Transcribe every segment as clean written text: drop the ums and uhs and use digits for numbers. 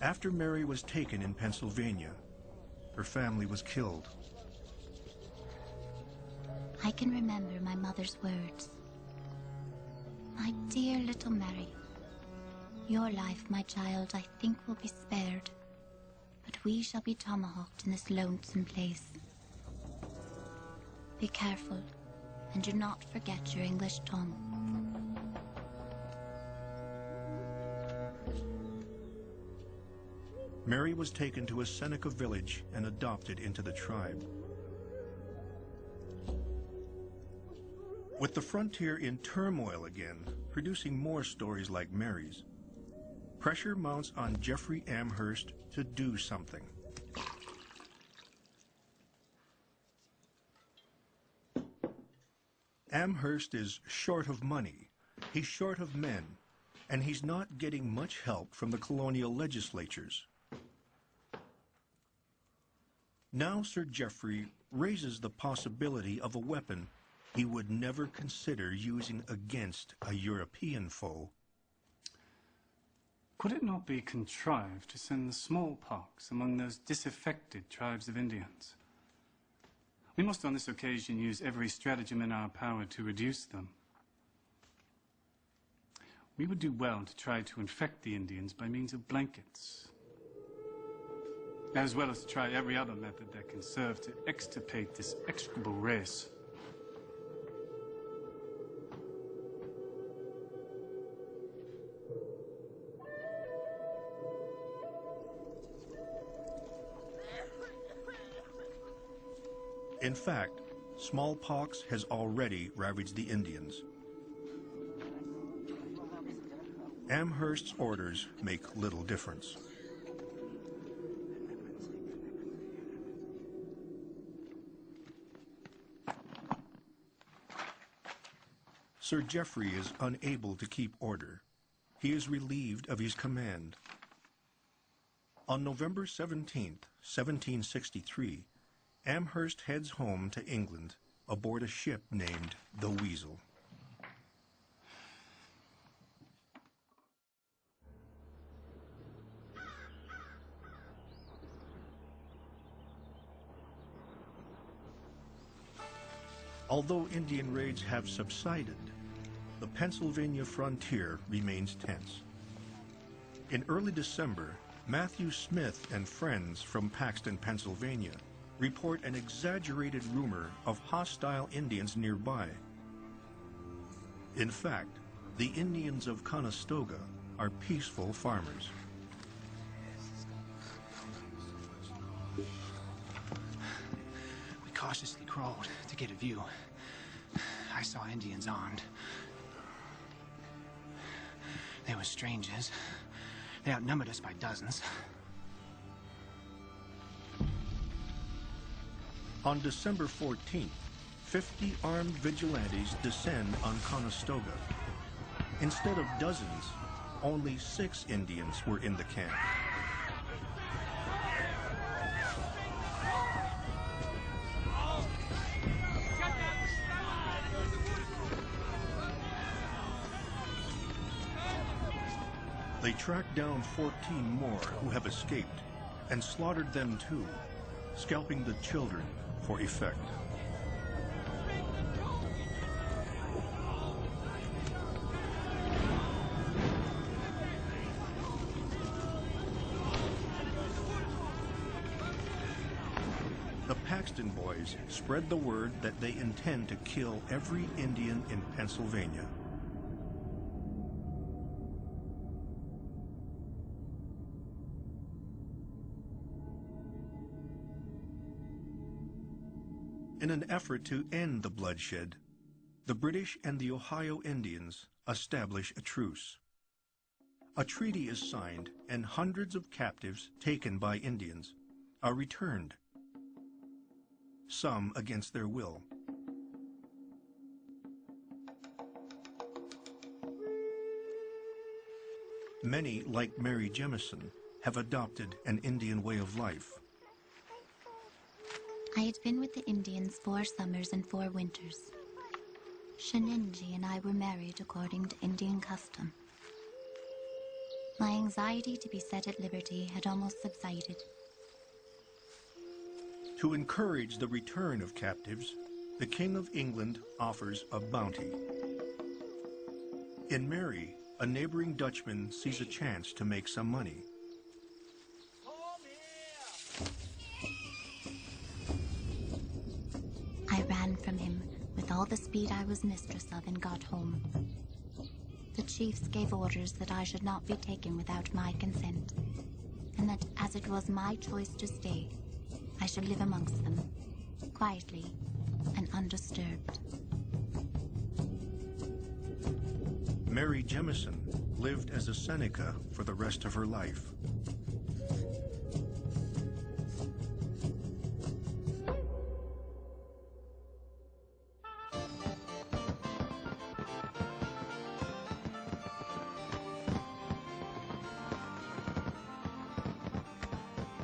After Mary was taken in Pennsylvania, her family was killed. I can remember my mother's words. My dear little Mary, your life, my child, I think will be spared, but we shall be tomahawked in this lonesome place. Be careful, and do not forget your English tongue. Mary was taken to a Seneca village and adopted into the tribe. With the frontier in turmoil again, producing more stories like Mary's, pressure mounts on Jeffrey Amherst to do something. Amherst is short of money, he's short of men, and he's not getting much help from the colonial legislatures. Now Sir Geoffrey raises the possibility of a weapon he would never consider using against a European foe. Could it not be contrived to send the smallpox among those disaffected tribes of Indians? We must on this occasion use every stratagem in our power to reduce them. We would do well to try to infect the Indians by means of blankets, as well as to try every other method that can serve to extirpate this execrable race. In fact, smallpox has already ravaged the Indians. Amherst's orders make little difference. Sir Geoffrey is unable to keep order. He is relieved of his command. On November 17th, 1763, Amherst heads home to England aboard a ship named the Weasel. Although Indian raids have subsided, the Pennsylvania frontier remains tense. In early December, Matthew Smith and friends from Paxton, Pennsylvania, report an exaggerated rumor of hostile Indians nearby. In fact, the Indians of Conestoga are peaceful farmers. We cautiously crawled to get a view. I saw Indians armed. They were strangers. They outnumbered us by dozens. On December 14th, 50 armed vigilantes descend on Conestoga. Instead of dozens, only 6 Indians were in the camp. They tracked down 14 more who have escaped and slaughtered them too, scalping the children for effect. The Paxton boys spread the word that they intend to kill every Indian in Pennsylvania. In an effort to end the bloodshed, the British and the Ohio Indians establish a truce. A treaty is signed and hundreds of captives taken by Indians are returned, some against their will. Many, like Mary Jemison, have adopted an Indian way of life. I had been with the Indians 4 summers and 4 winters. Shaninji and I were married according to Indian custom. My anxiety to be set at liberty had almost subsided. To encourage the return of captives, the King of England offers a bounty. In Mary, a neighboring Dutchman sees a chance to make some money. I ran from him with all the speed I was mistress of and got home. The chiefs gave orders that I should not be taken without my consent, and that as it was my choice to stay, I should live amongst them, quietly and undisturbed. Mary Jemison lived as a Seneca for the rest of her life.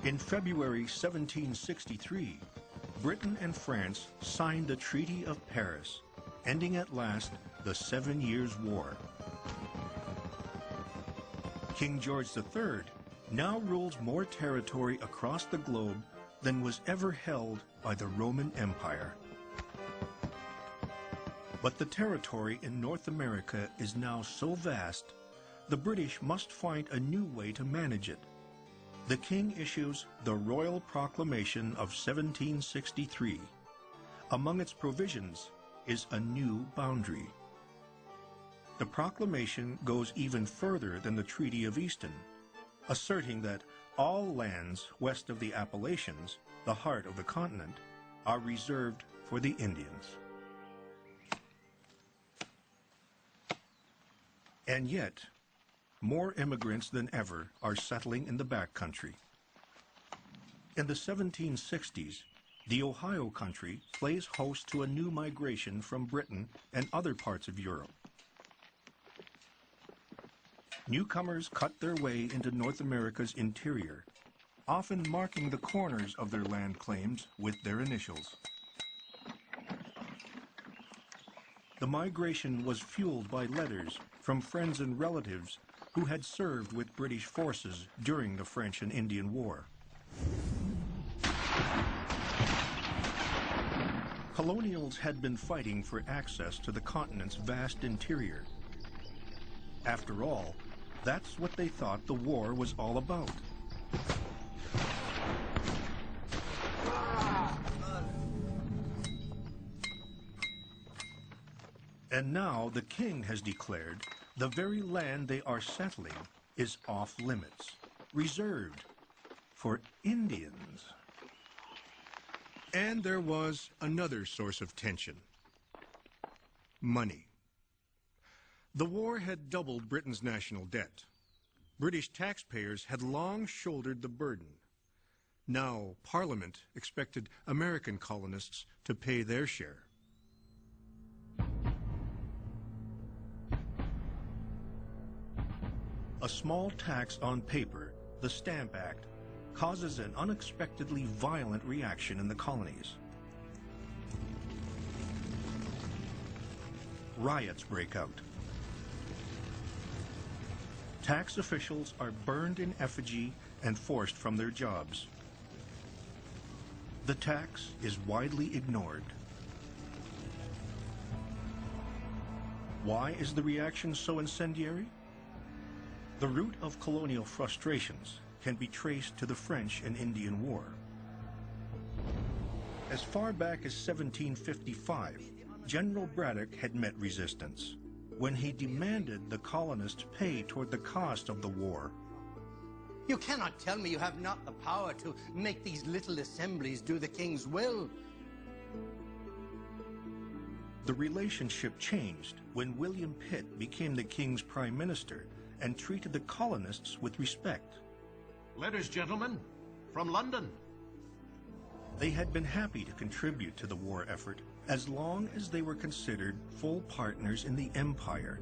In February 1763, Britain and France signed the Treaty of Paris, ending at last the 7 Years' War. King George III now rules more territory across the globe than was ever held by the Roman Empire. But the territory in North America is now so vast, the British must find a new way to manage it. The king issues the Royal Proclamation of 1763. Among its provisions is a new boundary. The proclamation goes even further than the Treaty of Easton, asserting that all lands west of the Appalachians, the heart of the continent, are reserved for the Indians. And yet, more immigrants than ever are settling in the backcountry. In the 1760s, the Ohio country plays host to a new migration from Britain and other parts of Europe. Newcomers cut their way into North America's interior, often marking the corners of their land claims with their initials. The migration was fueled by letters from friends and relatives who had served with British forces during the French and Indian War. Colonials had been fighting for access to the continent's vast interior. After all, that's what they thought the war was all about. And now the king has declared the very land they are settling is off limits, reserved for Indians. And there was another source of tension: money. The war had doubled Britain's national debt. British taxpayers had long shouldered the burden. Now Parliament expected American colonists to pay their share. A small tax on paper, the Stamp Act, causes an unexpectedly violent reaction in the colonies. Riots break out. Tax officials are burned in effigy and forced from their jobs. The tax is widely ignored. Why is the reaction so incendiary? The root of colonial frustrations can be traced to the French and Indian War. As far back as 1755, General Braddock had met resistance when he demanded the colonists pay toward the cost of the war. You cannot tell me you have not the power to make these little assemblies do the king's will. The relationship changed when William Pitt became the king's prime minister and treated the colonists with respect. Letters, gentlemen, from London. They had been happy to contribute to the war effort as long as they were considered full partners in the empire